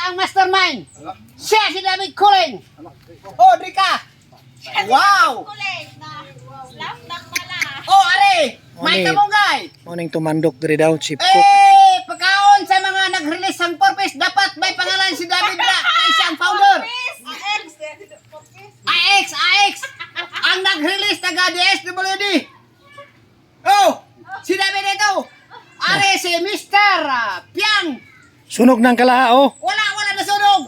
ang mastermind. Siya si David Kuling. Oh, Drika. Wow. Oh, are. May kamungay. Morning tumandok diri daw chip cook. Pagkaon sa mga nag-release ng purpose, dapat may pangalan si David na kay siyang founder. AX. Ang nag-release taga DSWD. Oh, si David ito. Are si Mr. Piang. Sunog ng kalaha oh. Wala na sunog.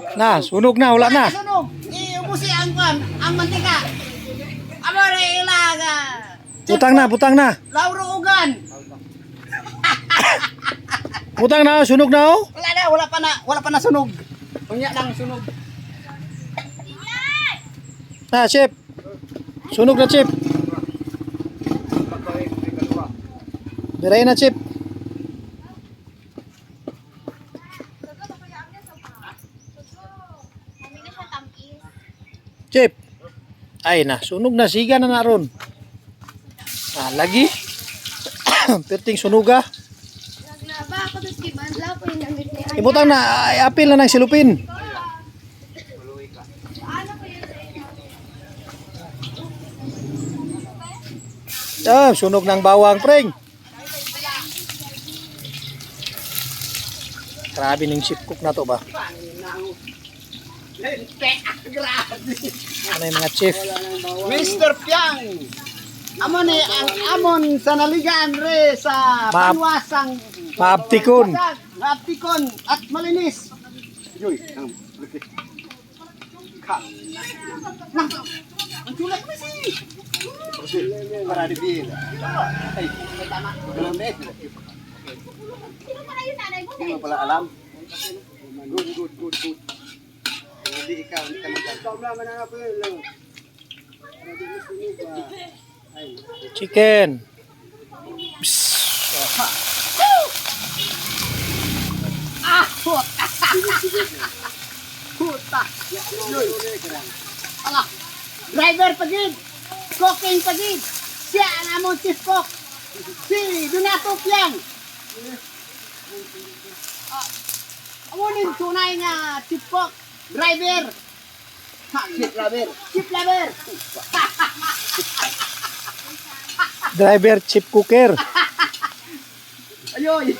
Sunog na, wala na. Sunog. Iubusi ang mantika. Amore ilaga. Butang na. Lauro ugan. Butang na, sunog na oh. Wala pa na sunog. Unya lang sunog. Na, chip. Sunog na, chip. Diray na, chip. Chip. Ay na, sunog na, siga na naron. Lagi. Perting sunuga. Ibutang na, apil na ng silupin. Sunog ng bawang, preng. Grabe ng chip cook na to ba? Ano yung mga chef? Mr. Piang. Amon ang amon sa naligaan re sa panwasang maaptikon at malinis. Joy, ang tulad mo si. Para di bil. Ay, tama. Galamit. Hindi mo pala alam. Good. Hindi ikaw, hindi ka magkakaroon. Chicken. Puta. Alah, driver pagid. Cooking pagid. Siya ang among chief cook. Si Donato Piang. Amunin tunay nga chief cook. Driver. Chief lover. Driver, chip cooker. Ayoy.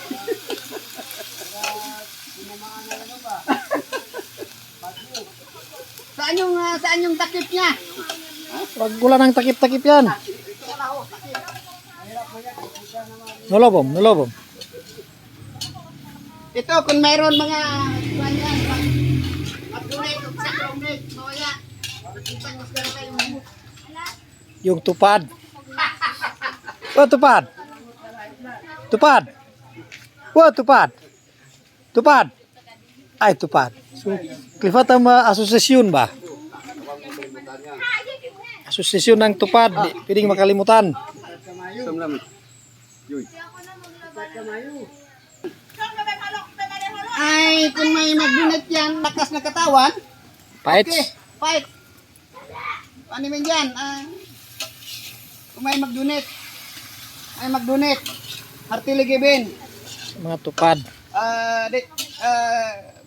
Saan yung takip niya? Wag wala nang takip-takip yan. Nolobom. Ito kung mayroon mga ganyan, mag-donate o sa donate, mawala. Kitang mas ganda yung Yung tupad. Oh, tupad. Tupad. Ay, tupad. So, Clifford ang asosasyon ba? Asosasyon ng tupad. Di pwedeng makalimutan. Ay, kung may mag-donate yan, lakas na katawan. Fights. Okay, fight. Ano man yan? Kung may mag-donate. Heartily given. Mga tupad.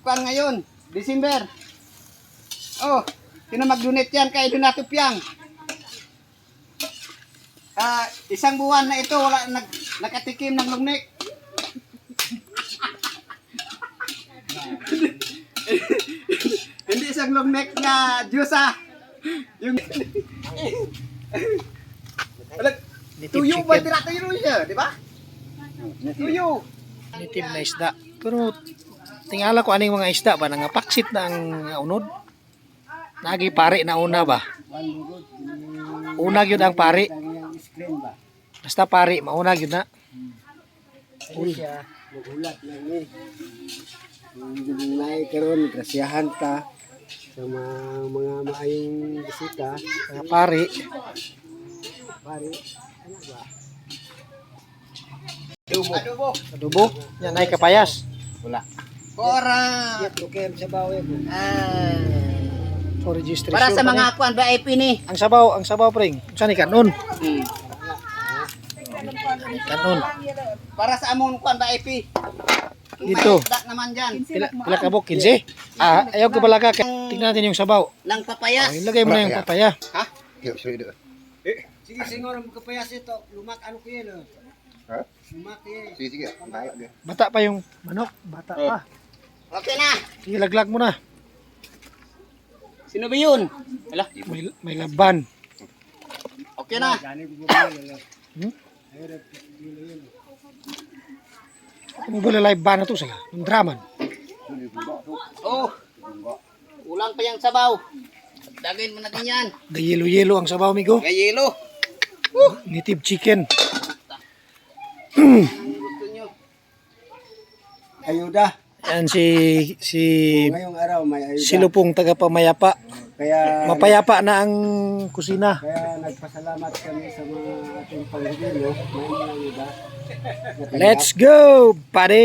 Kuan ngayon, December. Oh, sino mag-donate yan kay Donato Piang? Isang buwan na ito, wala nakatikim ng lungnik. Hindi isang lungnik na Diyosa. Yung tuyo ba tinatayo niya, di ba? Tuyo. Native na isda. Pero tingala ko aning mga isda ba nangapaksit na ang unod. Nagi pare na una ba? Una gyud ang pare. Basta pare mauna gyud na. Uy, magulat lang eh. Yung karon grasyahan ka sa mga maayong bisita. Mga pare. Ano ba? Adobo. Yan ay kapayas. Wala. Para For registration. para sa mga kuan VIP ni. Ang sabaw pring. Saan ni kanon? Kanon. Para sa among kuan VIP. Dito. May isda naman dyan. Pila ka bok? 15? Ayaw ko balaga. Tingnan natin yung sabaw. Ng papaya. Ilagay mo na yung papaya. Ha? Sige, siguro magkapayas ito. Lumak, ano ko yan, Ha? Lumak yan. Sige, sige. Bayo dia. Bata pa yung manok. Bata pa. Okay na. Sige, laglag mo na. Sino ba yun? Hala. May laban. Okay na. Hmm? Mobile live ba na to sila? Yung draman. Oh. Kulang pa yung sabaw. Dagin mo natin yan. The yelo-yelo ang sabaw, migo. Gayelo. Native chicken. Gusto nyo. Ayuda. Yan si Ngayong araw may ayuda. Silupong taga-pamayapa. Kaya Mapayapa na ang kusina. kaya nagpasalamat kami sa mga ating Panginoon. May mga ayuda. Let's go, pare.